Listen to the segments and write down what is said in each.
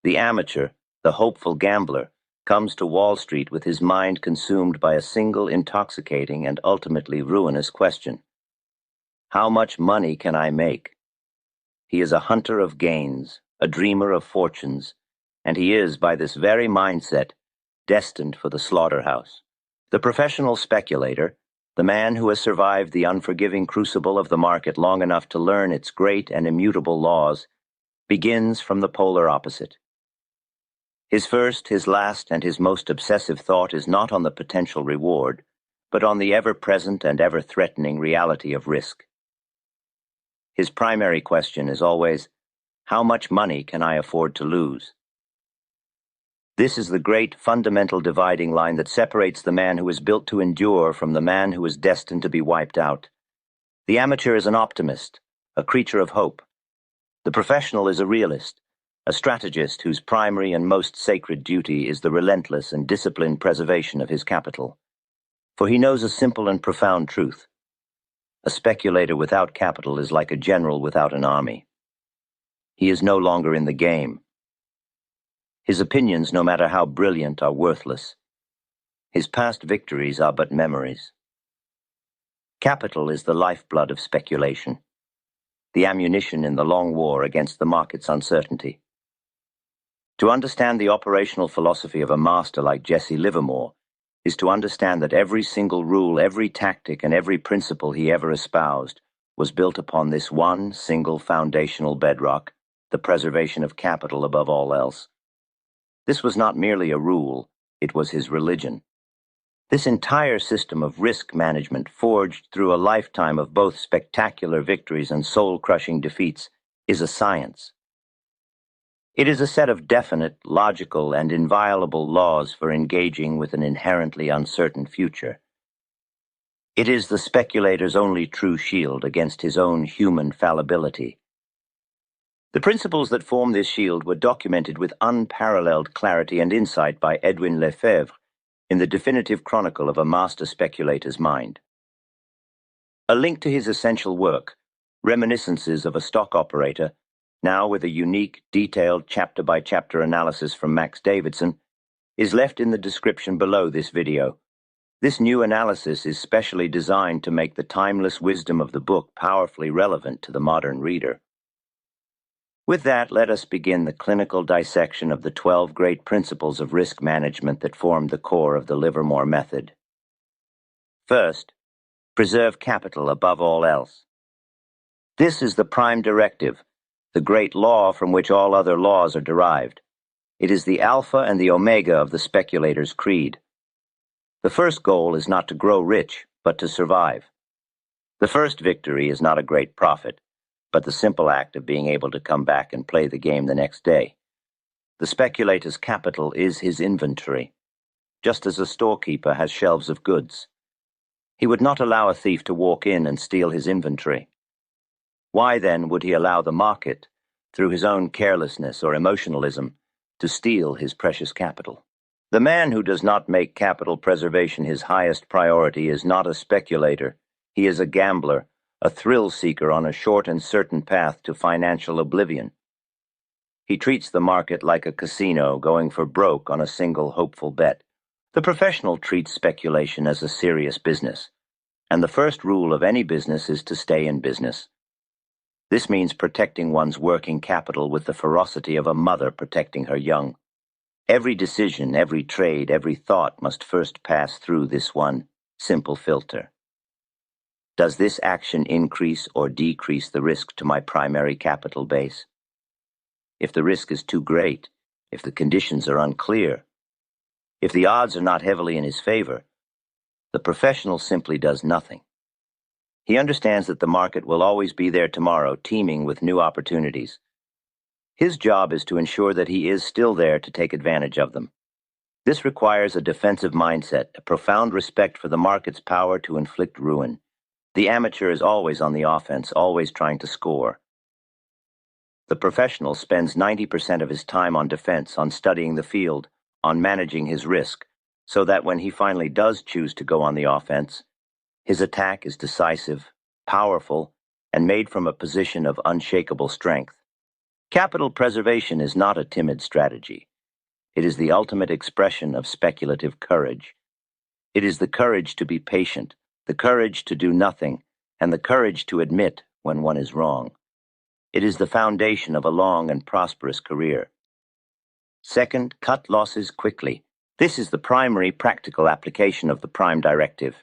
The amateur, the hopeful gambler, comes to Wall Street with his mind consumed by a single intoxicating and ultimately ruinous question. How much money can I make? He is a hunter of gains, a dreamer of fortunes, and he is, by this very mindset, destined for the slaughterhouse. The professional speculator, the man who has survived the unforgiving crucible of the market long enough to learn its great and immutable laws, begins from the polar opposite. His first, his last, and his most obsessive thought is not on the potential reward, but on the ever-present and ever-threatening reality of risk. His primary question is always, how much money can I afford to lose? This is the great fundamental dividing line that separates the man who is built to endure from the man who is destined to be wiped out. The amateur is an optimist, a creature of hope. The professional is a realist, a strategist whose primary and most sacred duty is the relentless and disciplined preservation of his capital. For he knows a simple and profound truth. A speculator without capital is like a general without an army. He is no longer in the game. His opinions, no matter how brilliant, are worthless. His past victories are but memories. Capital is the lifeblood of speculation, the ammunition in the long war against the market's uncertainty. To understand the operational philosophy of a master like Jesse Livermore is to understand that every single rule, every tactic, and every principle he ever espoused was built upon this one single foundational bedrock, the preservation of capital above all else. This was not merely a rule, it was his religion. This entire system of risk management, forged through a lifetime of both spectacular victories and soul-crushing defeats, is a science. It is a set of definite, logical, and inviolable laws for engaging with an inherently uncertain future. It is the speculator's only true shield against his own human fallibility. The principles that form this shield were documented with unparalleled clarity and insight by Edwin Lefebvre in the definitive chronicle of a master speculator's mind. A link to his essential work, Reminiscences of a Stock Operator, now with a unique, detailed chapter-by-chapter analysis from Max Davidson, is left in the description below this video. This new analysis is specially designed to make the timeless wisdom of the book powerfully relevant to the modern reader. With that, let us begin the clinical dissection of the 12 great principles of risk management that form the core of the Livermore method. First, preserve capital above all else. This is the prime directive, the great law from which all other laws are derived. It is the alpha and the omega of the speculator's creed. The first goal is not to grow rich, but to survive. The first victory is not a great profit, but the simple act of being able to come back and play the game the next day. The speculator's capital is his inventory, just as a storekeeper has shelves of goods. He would not allow a thief to walk in and steal his inventory. Why then would he allow the market, through his own carelessness or emotionalism, to steal his precious capital? The man who does not make capital preservation his highest priority is not a speculator. He is a gambler, a thrill-seeker on a short and certain path to financial oblivion. He treats the market like a casino going for broke on a single hopeful bet. The professional treats speculation as a serious business, and the first rule of any business is to stay in business. This means protecting one's working capital with the ferocity of a mother protecting her young. Every decision, every trade, every thought must first pass through this one simple filter. Does this action increase or decrease the risk to my primary capital base? If the risk is too great, if the conditions are unclear, if the odds are not heavily in his favor, the professional simply does nothing. He understands that the market will always be there tomorrow, teeming with new opportunities. His job is to ensure that he is still there to take advantage of them. This requires a defensive mindset, a profound respect for the market's power to inflict ruin. The amateur is always on the offense, always trying to score. The professional spends 90% of his time on defense, on studying the field, on managing his risk, so that when he finally does choose to go on the offense, his attack is decisive, powerful, and made from a position of unshakable strength. Capital preservation is not a timid strategy. It is the ultimate expression of speculative courage. It is the courage to be patient, the courage to do nothing, and the courage to admit when one is wrong. It is the foundation of a long and prosperous career. Second, cut losses quickly. This is the primary practical application of the prime directive.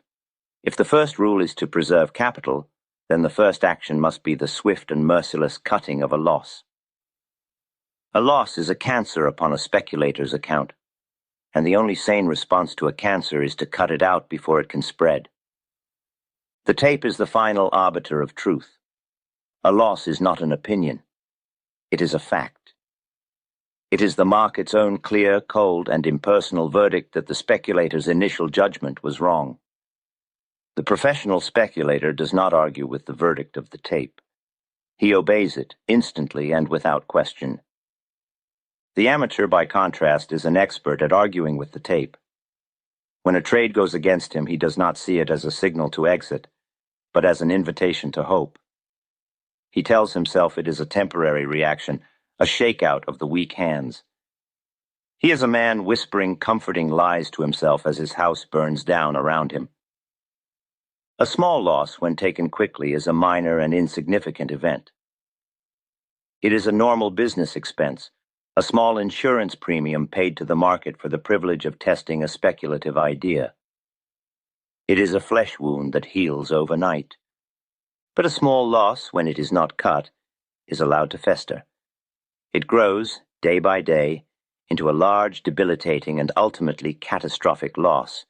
If the first rule is to preserve capital, then the first action must be the swift and merciless cutting of a loss. A loss is a cancer upon a speculator's account, and the only sane response to a cancer is to cut it out before it can spread. The tape is the final arbiter of truth. A loss is not an opinion. It is a fact. It is the market's own clear, cold, and impersonal verdict that the speculator's initial judgment was wrong. The professional speculator does not argue with the verdict of the tape. He obeys it instantly and without question. The amateur, by contrast, is an expert at arguing with the tape. When a trade goes against him, he does not see it as a signal to exit, but as an invitation to hope. He tells himself it is a temporary reaction, a shakeout of the weak hands. He is a man whispering comforting lies to himself as his house burns down around him. A small loss, when taken quickly, is a minor and insignificant event. It is a normal business expense, a small insurance premium paid to the market for the privilege of testing a speculative idea. It is a flesh wound that heals overnight. But a small loss, when it is not cut, is allowed to fester. It grows, day by day, into a large, debilitating, and ultimately catastrophic loss.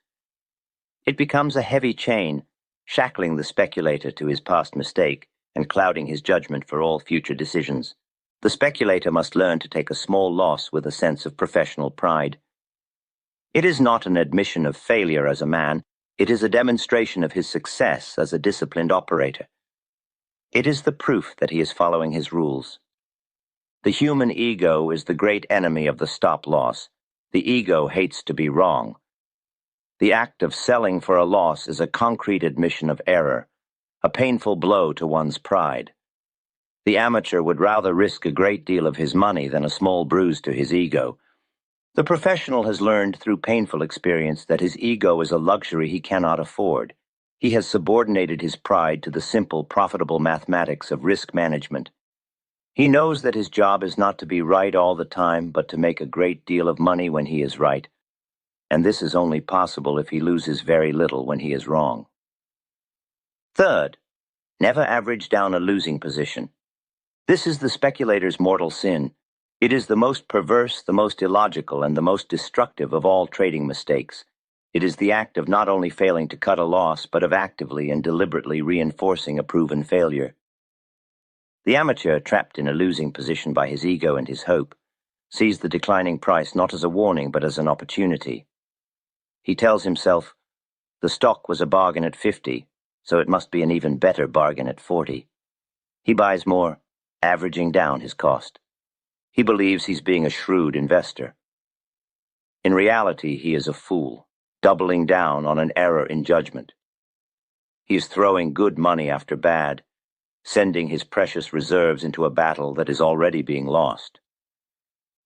It becomes a heavy chain, shackling the speculator to his past mistake and clouding his judgment for all future decisions. The speculator must learn to take a small loss with a sense of professional pride. It is not an admission of failure as a man, it is a demonstration of his success as a disciplined operator. It is the proof that he is following his rules. The human ego is the great enemy of the stop-loss. The ego hates to be wrong. The act of selling for a loss is a concrete admission of error, a painful blow to one's pride. The amateur would rather risk a great deal of his money than a small bruise to his ego. The professional has learned through painful experience that his ego is a luxury he cannot afford. He has subordinated his pride to the simple, profitable mathematics of risk management. He knows that his job is not to be right all the time, but to make a great deal of money when he is right. And this is only possible if he loses very little when he is wrong. Third, never average down a losing position. This is the speculator's mortal sin. It is the most perverse, the most illogical, and the most destructive of all trading mistakes. It is the act of not only failing to cut a loss, but of actively and deliberately reinforcing a proven failure. The amateur, trapped in a losing position by his ego and his hope, sees the declining price not as a warning but as an opportunity. He tells himself, the stock was a bargain at 50, so it must be an even better bargain at 40. He buys more, averaging down his cost. He believes he's being a shrewd investor. In reality, he is a fool, doubling down on an error in judgment. He is throwing good money after bad, sending his precious reserves into a battle that is already being lost.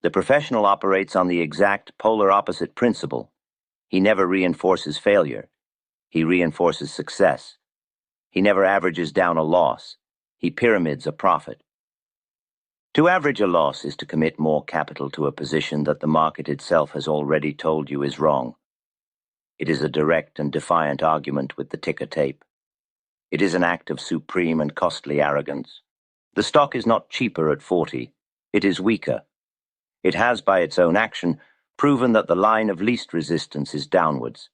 The professional operates on the exact polar opposite principle. He never reinforces failure. He reinforces success. He never averages down a loss. He pyramids a profit. To average a loss is to commit more capital to a position that the market itself has already told you is wrong. It is a direct and defiant argument with the ticker tape. It is an act of supreme and costly arrogance. The stock is not cheaper at 40. It is weaker. It has, by its own action, proven that the line of least resistance is downwards.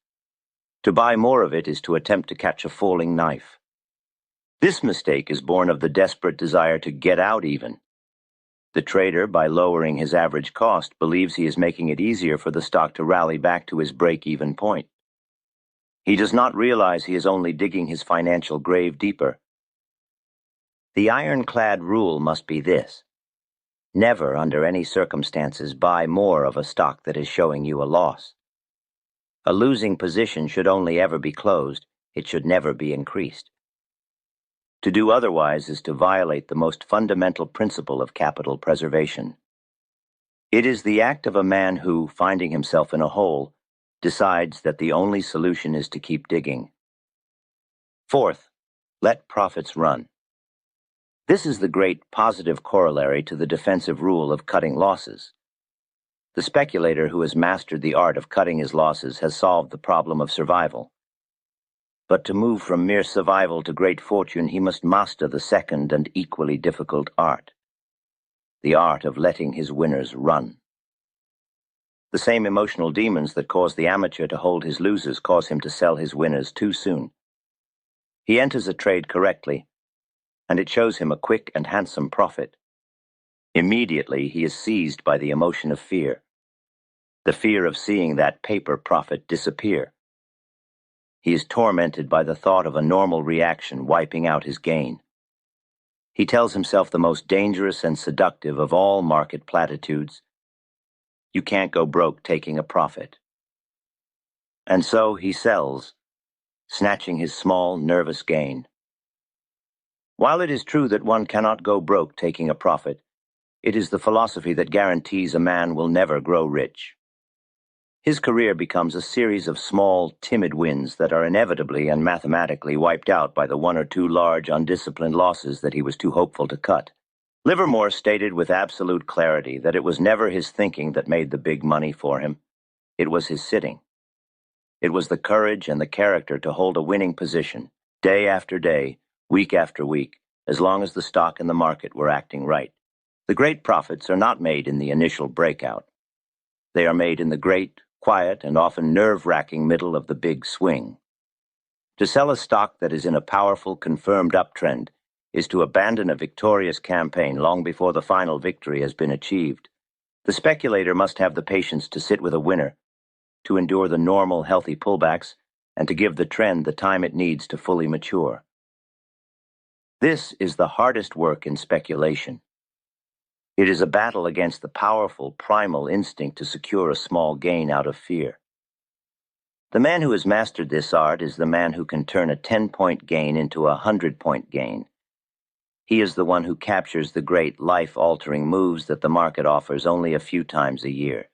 To buy more of it is to attempt to catch a falling knife. This mistake is born of the desperate desire to get out even. The trader, by lowering his average cost, believes he is making it easier for the stock to rally back to his break-even point. He does not realize he is only digging his financial grave deeper. The ironclad rule must be this: never, under any circumstances, buy more of a stock that is showing you a loss. A losing position should only ever be closed. It should never be increased. To do otherwise is to violate the most fundamental principle of capital preservation. It is the act of a man who, finding himself in a hole, decides that the only solution is to keep digging. Fourth, let profits run. This is the great positive corollary to the defensive rule of cutting losses. The speculator who has mastered the art of cutting his losses has solved the problem of survival. But to move from mere survival to great fortune, he must master the second and equally difficult art, the art of letting his winners run. The same emotional demons that cause the amateur to hold his losers cause him to sell his winners too soon. He enters a trade correctly, and it shows him a quick and handsome profit. Immediately, he is seized by the emotion of fear, the fear of seeing that paper profit disappear. He is tormented by the thought of a normal reaction wiping out his gain. He tells himself the most dangerous and seductive of all market platitudes: you can't go broke taking a profit. And so he sells, snatching his small, nervous gain. While it is true that one cannot go broke taking a profit, it is the philosophy that guarantees a man will never grow rich. His career becomes a series of small, timid wins that are inevitably and mathematically wiped out by the one or two large, undisciplined losses that he was too hopeful to cut. Livermore stated with absolute clarity that it was never his thinking that made the big money for him. It was his sitting. It was the courage and the character to hold a winning position, day after day, week after week, as long as the stock and the market were acting right. The great profits are not made in the initial breakout. They are made in the great, quiet, and often nerve-wracking middle of the big swing. To sell a stock that is in a powerful, confirmed uptrend is to abandon a victorious campaign long before the final victory has been achieved. The speculator must have the patience to sit with a winner, to endure the normal, healthy pullbacks, and to give the trend the time it needs to fully mature. This is the hardest work in speculation. It is a battle against the powerful, primal instinct to secure a small gain out of fear. The man who has mastered this art is the man who can turn a 10-point gain into a 100-point gain. He is the one who captures the great, life-altering moves that the market offers only a few times a year.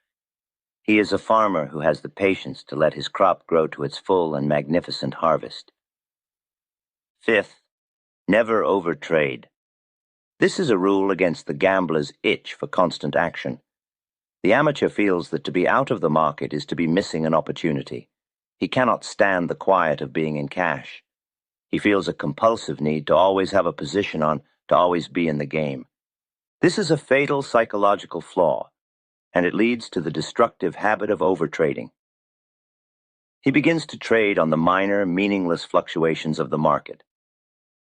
He is a farmer who has the patience to let his crop grow to its full and magnificent harvest. Fifth, never overtrade. This is a rule against the gambler's itch for constant action. The amateur feels that to be out of the market is to be missing an opportunity. He cannot stand the quiet of being in cash. He feels a compulsive need to always have a position on, to always be in the game. This is a fatal psychological flaw, and it leads to the destructive habit of overtrading. He begins to trade on the minor, meaningless fluctuations of the market.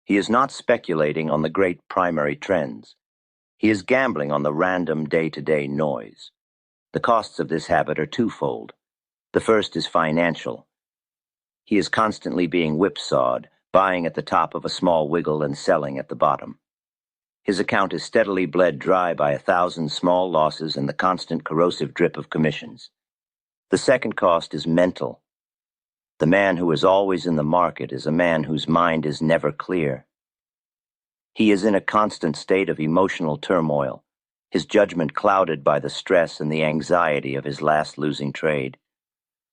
He is not speculating on the great primary trends. He is gambling on the random day-to-day noise. The costs of this habit are twofold. The first is financial. He is constantly being whipsawed, buying at the top of a small wiggle and selling at the bottom. His account is steadily bled dry by 1,000 small losses and the constant corrosive drip of commissions. The second cost is mental. The man who is always in the market is a man whose mind is never clear. He is in a constant state of emotional turmoil, his judgment clouded by the stress and the anxiety of his last losing trade.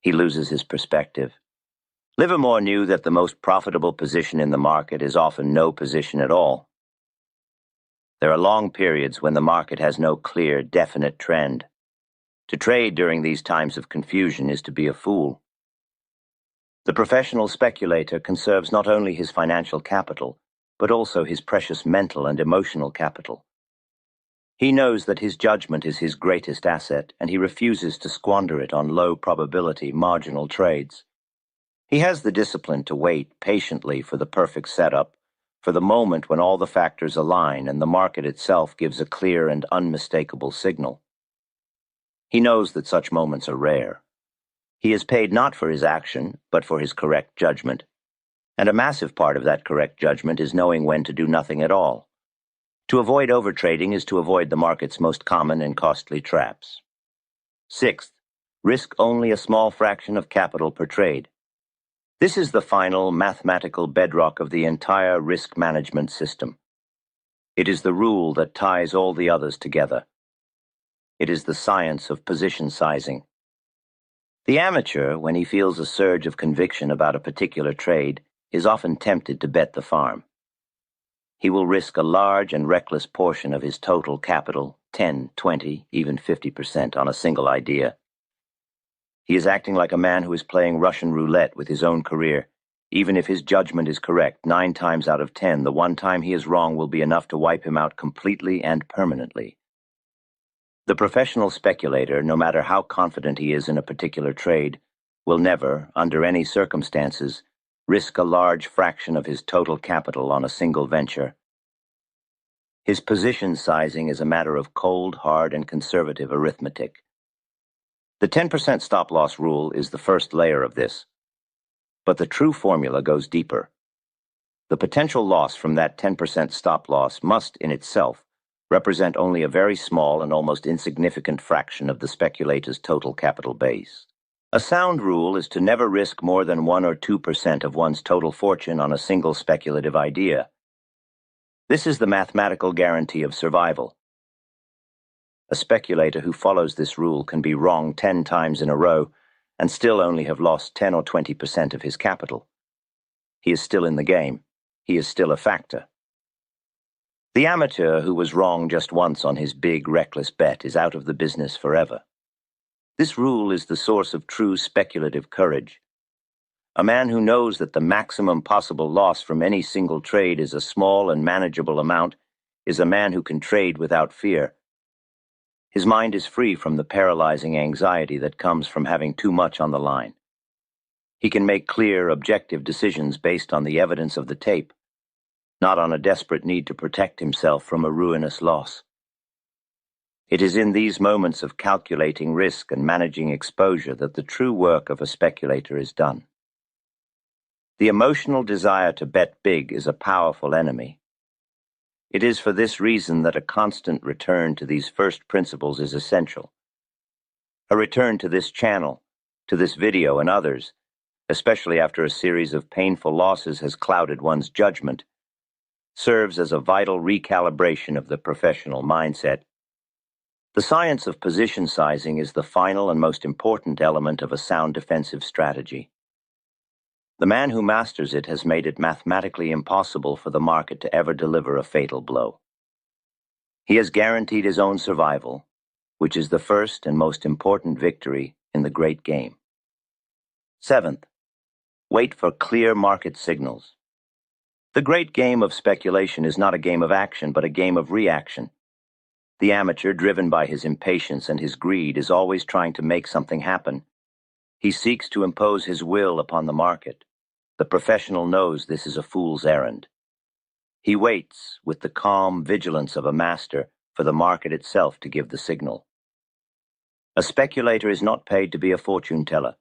He loses his perspective. Livermore knew that the most profitable position in the market is often no position at all. There are long periods when the market has no clear, definite trend. To trade during these times of confusion is to be a fool. The professional speculator conserves not only his financial capital, but also his precious mental and emotional capital. He knows that his judgment is his greatest asset, and he refuses to squander it on low-probability, marginal trades. He has the discipline to wait patiently for the perfect setup, for the moment when all the factors align and the market itself gives a clear and unmistakable signal. He knows that such moments are rare. He is paid not for his action, but for his correct judgment. And a massive part of that correct judgment is knowing when to do nothing at all. To avoid overtrading is to avoid the market's most common and costly traps. Sixth, risk only a small fraction of capital per trade. This is the final mathematical bedrock of the entire risk management system. It is the rule that ties all the others together. It is the science of position sizing. The amateur, when he feels a surge of conviction about a particular trade, is often tempted to bet the farm. He will risk a large and reckless portion of his total capital, 10, 20, even 50% on a single idea. He is acting like a man who is playing Russian roulette with his own career. Even if his judgment is correct, 9 times out of 10, the one time he is wrong will be enough to wipe him out completely and permanently. The professional speculator, no matter how confident he is in a particular trade, will never, under any circumstances, risk a large fraction of his total capital on a single venture. His position sizing is a matter of cold, hard, and conservative arithmetic. The 10% stop-loss rule is the first layer of this, but the true formula goes deeper. The potential loss from that 10% stop-loss must, in itself, represent only a very small and almost insignificant fraction of the speculator's total capital base. A sound rule is to never risk more than 1 or 2% of one's total fortune on a single speculative idea. This is the mathematical guarantee of survival. A speculator who follows this rule can be wrong 10 times in a row and still only have lost 10 or 20% of his capital. He is still in the game. He is still a factor. The amateur who was wrong just once on his big, reckless bet is out of the business forever. This rule is the source of true speculative courage. A man who knows that the maximum possible loss from any single trade is a small and manageable amount is a man who can trade without fear. His mind is free from the paralyzing anxiety that comes from having too much on the line. He can make clear, objective decisions based on the evidence of the tape, not on a desperate need to protect himself from a ruinous loss. It is in these moments of calculating risk and managing exposure that the true work of a speculator is done. The emotional desire to bet big is a powerful enemy. It is for this reason that a constant return to these first principles is essential. A return to this channel, to this video and others, especially after a series of painful losses has clouded one's judgment, serves as a vital recalibration of the professional mindset. The science of position sizing is the final and most important element of a sound defensive strategy. The man who masters it has made it mathematically impossible for the market to ever deliver a fatal blow. He has guaranteed his own survival, which is the first and most important victory in the great game. 7th, wait for clear market signals. The great game of speculation is not a game of action, but a game of reaction. The amateur, driven by his impatience and his greed, is always trying to make something happen. He seeks to impose his will upon the market. The professional knows this is a fool's errand. He waits, with the calm vigilance of a master, for the market itself to give the signal. A speculator is not paid to be a fortune teller.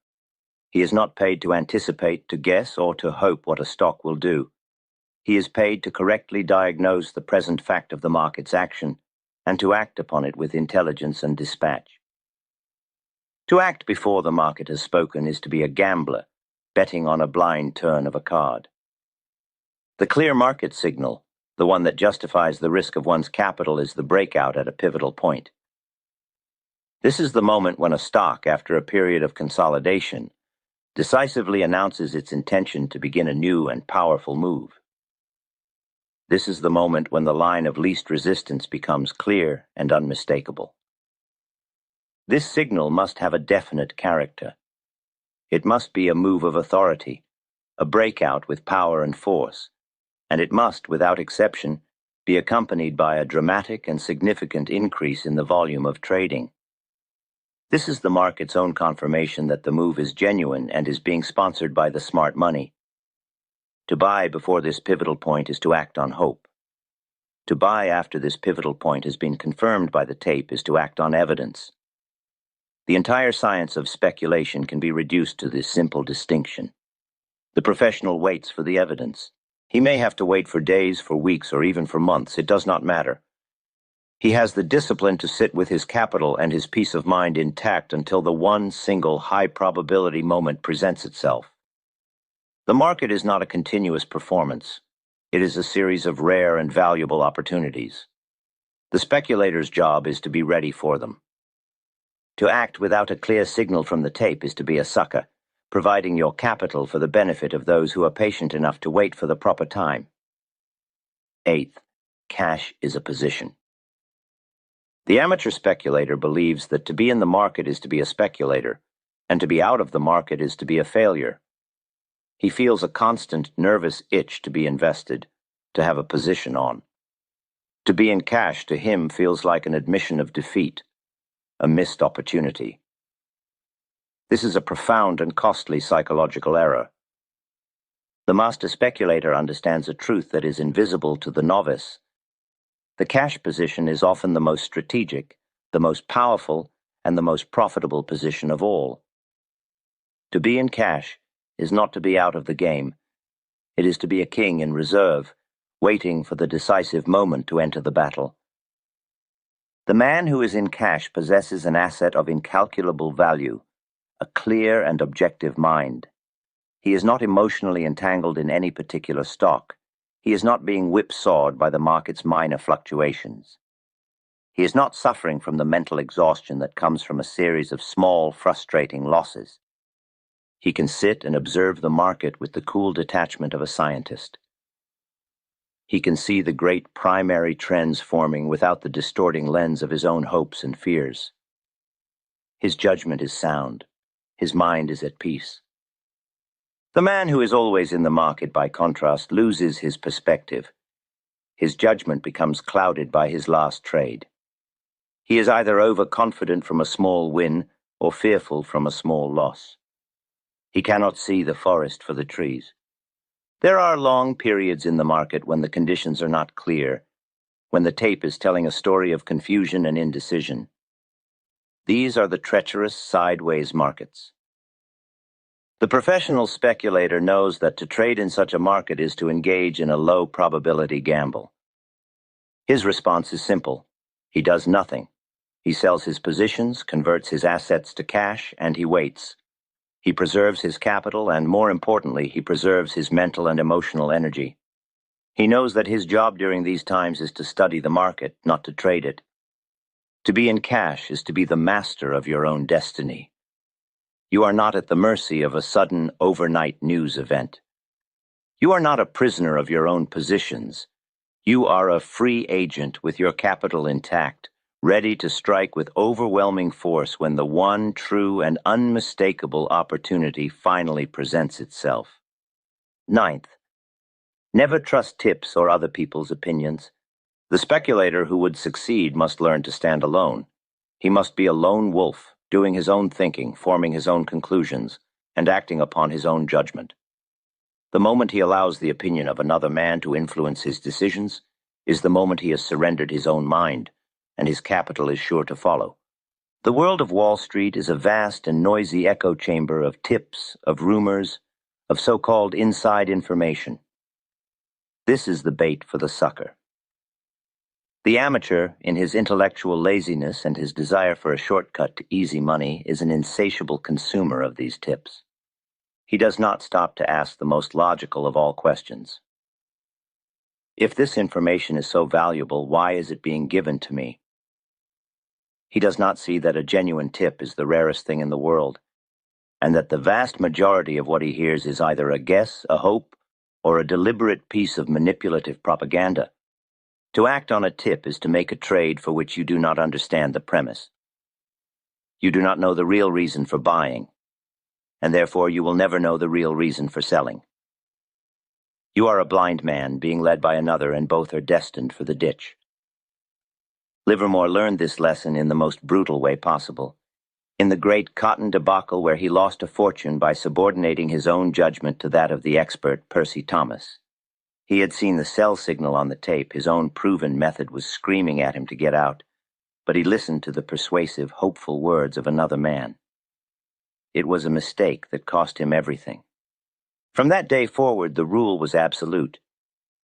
He is not paid to anticipate, to guess, or to hope what a stock will do. He is paid to correctly diagnose the present fact of the market's action and to act upon it with intelligence and dispatch. To act before the market has spoken is to be a gambler, betting on a blind turn of a card. The clear market signal, the one that justifies the risk of one's capital, is the breakout at a pivotal point. This is the moment when a stock, after a period of consolidation, decisively announces its intention to begin a new and powerful move. This is the moment when the line of least resistance becomes clear and unmistakable. This signal must have a definite character. It must be a move of authority, a breakout with power and force, and it must, without exception, be accompanied by a dramatic and significant increase in the volume of trading. This is the market's own confirmation that the move is genuine and is being sponsored by the smart money. To buy before this pivotal point is to act on hope. To buy after this pivotal point has been confirmed by the tape is to act on evidence. The entire science of speculation can be reduced to this simple distinction. The professional waits for the evidence. He may have to wait for days, for weeks, or even for months. It does not matter. He has the discipline to sit with his capital and his peace of mind intact until the one single high-probability moment presents itself. The market is not a continuous performance. It is a series of rare and valuable opportunities. The speculator's job is to be ready for them. To act without a clear signal from the tape is to be a sucker, providing your capital for the benefit of those who are patient enough to wait for the proper time. Eighth, cash is a position. The amateur speculator believes that to be in the market is to be a speculator, and to be out of the market is to be a failure. He feels a constant nervous itch to be invested, to have a position on. To be in cash to him feels like an admission of defeat, a missed opportunity. This is a profound and costly psychological error. The master speculator understands a truth that is invisible to the novice. The cash position is often the most strategic, the most powerful, and the most profitable position of all. To be in cash is not to be out of the game. It is to be a king in reserve, waiting for the decisive moment to enter the battle. The man who is in cash possesses an asset of incalculable value, a clear and objective mind. He is not emotionally entangled in any particular stock. He is not being whipsawed by the market's minor fluctuations. He is not suffering from the mental exhaustion that comes from a series of small, frustrating losses. He can sit and observe the market with the cool detachment of a scientist. He can see the great primary trends forming without the distorting lens of his own hopes and fears. His judgment is sound. His mind is at peace. The man who is always in the market, by contrast, loses his perspective. His judgment becomes clouded by his last trade. He is either overconfident from a small win or fearful from a small loss. He cannot see the forest for the trees. There are long periods in the market when the conditions are not clear, when the tape is telling a story of confusion and indecision. These are the treacherous sideways markets. The professional speculator knows that to trade in such a market is to engage in a low probability gamble. His response is simple. He does nothing. He sells his positions, converts his assets to cash, and he waits. He preserves his capital, and more importantly, he preserves his mental and emotional energy. He knows that his job during these times is to study the market, not to trade it. To be in cash is to be the master of your own destiny. You are not at the mercy of a sudden overnight news event. You are not a prisoner of your own positions. You are a free agent with your capital intact, ready to strike with overwhelming force when the one true and unmistakable opportunity finally presents itself. Ninth, never trust tips or other people's opinions. The speculator who would succeed must learn to stand alone. He must be a lone wolf, doing his own thinking, forming his own conclusions, and acting upon his own judgment. The moment he allows the opinion of another man to influence his decisions is the moment he has surrendered his own mind, and his capital is sure to follow. The world of Wall Street is a vast and noisy echo chamber of tips, of rumors, of so-called inside information. This is the bait for the sucker. The amateur, in his intellectual laziness and his desire for a shortcut to easy money, is an insatiable consumer of these tips. He does not stop to ask the most logical of all questions. If this information is so valuable, why is it being given to me? He does not see that a genuine tip is the rarest thing in the world, and that the vast majority of what he hears is either a guess, a hope, or a deliberate piece of manipulative propaganda. To act on a tip is to make a trade for which you do not understand the premise. You do not know the real reason for buying, and therefore you will never know the real reason for selling. You are a blind man being led by another, and both are destined for the ditch. Livermore learned this lesson in the most brutal way possible, in the great cotton debacle where he lost a fortune by subordinating his own judgment to that of the expert Percy Thomas. He had seen the sell signal on the tape. His own proven method was screaming at him to get out, but he listened to the persuasive, hopeful words of another man. It was a mistake that cost him everything. From that day forward, the rule was absolute.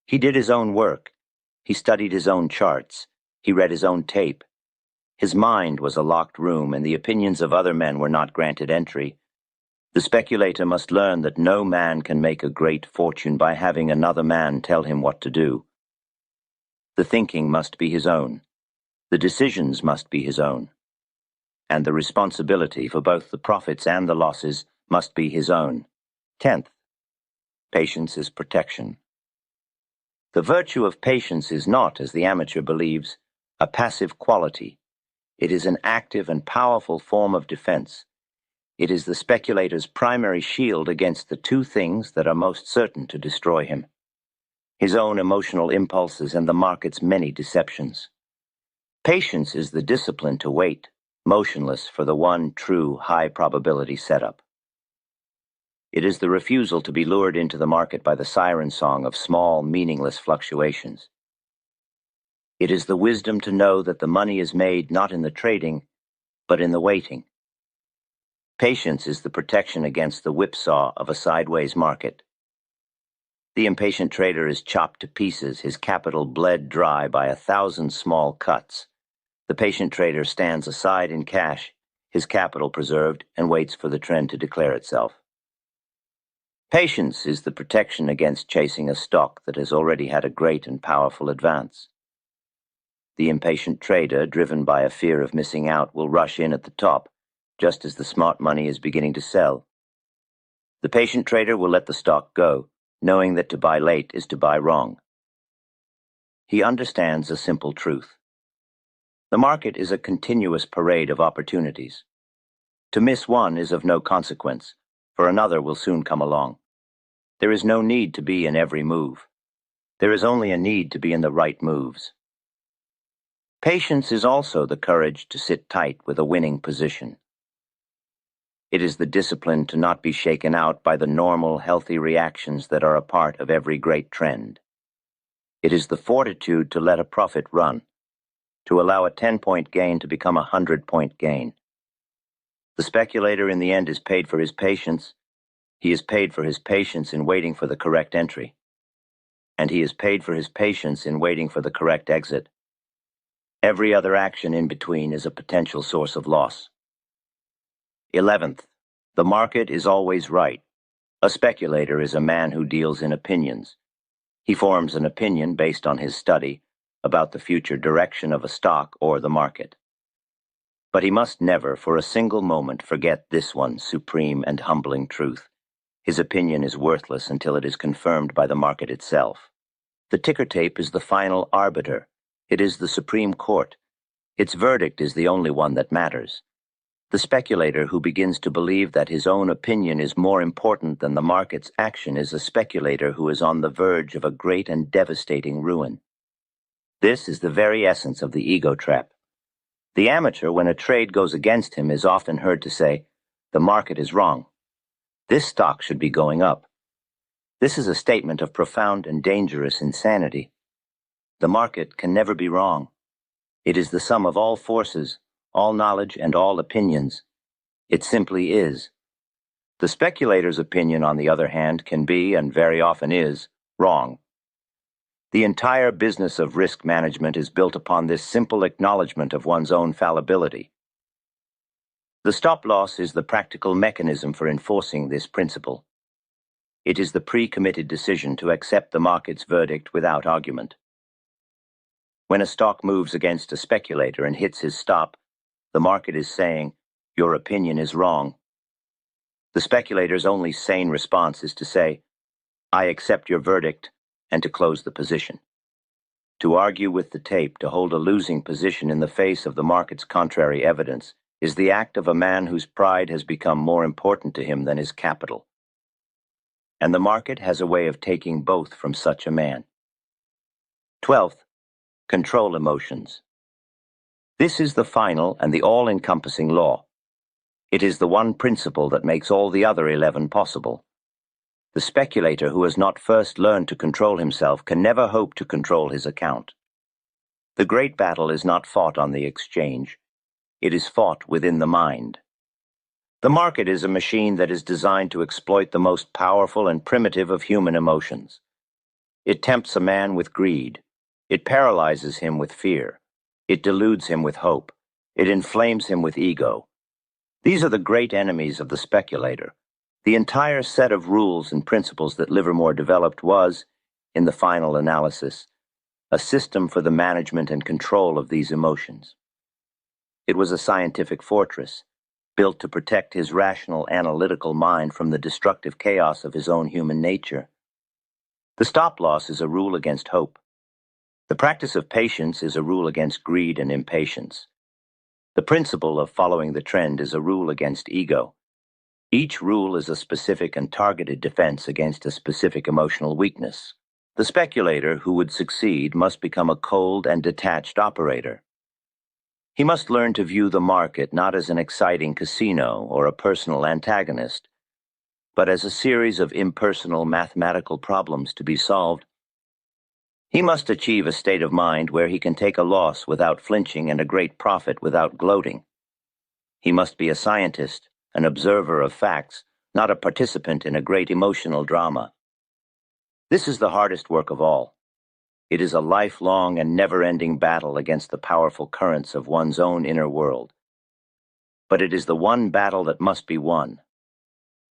He did his own work. He studied his own charts. He read his own tape. His mind was a locked room, and the opinions of other men were not granted entry. The speculator must learn that no man can make a great fortune by having another man tell him what to do. The thinking must be his own. The decisions must be his own. And the responsibility for both the profits and the losses must be his own. 10th, patience is protection. The virtue of patience is not, as the amateur believes, a passive quality. It is an active and powerful form of defense. It is the speculator's primary shield against the two things that are most certain to destroy him: his own emotional impulses and the market's many deceptions. Patience is the discipline to wait, motionless, for the one true high-probability setup. It is the refusal to be lured into the market by the siren song of small, meaningless fluctuations. It is the wisdom to know that the money is made not in the trading, but in the waiting. Patience is the protection against the whipsaw of a sideways market. The impatient trader is chopped to pieces, his capital bled dry by 1,000 small cuts. The patient trader stands aside in cash, his capital preserved, and waits for the trend to declare itself. Patience is the protection against chasing a stock that has already had a great and powerful advance. The impatient trader, driven by a fear of missing out, will rush in at the top, just as the smart money is beginning to sell. The patient trader will let the stock go, knowing that to buy late is to buy wrong. He understands a simple truth. The market is a continuous parade of opportunities. To miss one is of no consequence, for another will soon come along. There is no need to be in every move. There is only a need to be in the right moves. Patience is also the courage to sit tight with a winning position. It is the discipline to not be shaken out by the normal, healthy reactions that are a part of every great trend. It is the fortitude to let a profit run, to allow a 10-point gain to become a 100-point gain. The speculator in the end is paid for his patience. He is paid for his patience in waiting for the correct entry. And he is paid for his patience in waiting for the correct exit. Every other action in between is a potential source of loss. 11th, the market is always right. A speculator is a man who deals in opinions. He forms an opinion based on his study about the future direction of a stock or the market. But he must never, for a single moment, forget this one supreme and humbling truth. His opinion is worthless until it is confirmed by the market itself. The ticker tape is the final arbiter. It is the Supreme Court. Its verdict is the only one that matters. The speculator who begins to believe that his own opinion is more important than the market's action is a speculator who is on the verge of a great and devastating ruin. This is the very essence of the ego trap. The amateur, when a trade goes against him, is often heard to say, "The market is wrong. This stock should be going up." This is a statement of profound and dangerous insanity. The market can never be wrong. It is the sum of all forces, all knowledge, and all opinions. It simply is. The speculator's opinion, on the other hand, can be, and very often is, wrong. The entire business of risk management is built upon this simple acknowledgement of one's own fallibility. The stop-loss is the practical mechanism for enforcing this principle. It is the pre-committed decision to accept the market's verdict without argument. When a stock moves against a speculator and hits his stop, the market is saying, "Your opinion is wrong." The speculator's only sane response is to say, "I accept your verdict," and to close the position. To argue with the tape, to hold a losing position in the face of the market's contrary evidence, is the act of a man whose pride has become more important to him than his capital. And the market has a way of taking both from such a man. 12th, control emotions. This is the final and the all-encompassing law. It is the one principle that makes all the other 11 possible. The speculator who has not first learned to control himself can never hope to control his account. The great battle is not fought on the exchange. It is fought within the mind. The market is a machine that is designed to exploit the most powerful and primitive of human emotions. It tempts a man with greed. It paralyzes him with fear. It deludes him with hope. It inflames him with ego. These are the great enemies of the speculator. The entire set of rules and principles that Livermore developed was, in the final analysis, a system for the management and control of these emotions. It was a scientific fortress, built to protect his rational, analytical mind from the destructive chaos of his own human nature. The stop-loss is a rule against hope. The practice of patience is a rule against greed and impatience. The principle of following the trend is a rule against ego. Each rule is a specific and targeted defense against a specific emotional weakness. The speculator who would succeed must become a cold and detached operator. He must learn to view the market not as an exciting casino or a personal antagonist, but as a series of impersonal mathematical problems to be solved. He must achieve a state of mind where he can take a loss without flinching and a great profit without gloating. He must be a scientist, an observer of facts, not a participant in a great emotional drama. This is the hardest work of all. It is a lifelong and never-ending battle against the powerful currents of one's own inner world. But it is the one battle that must be won.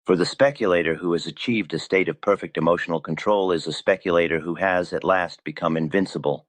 For the speculator who has achieved a state of perfect emotional control is a speculator who has at last become invincible.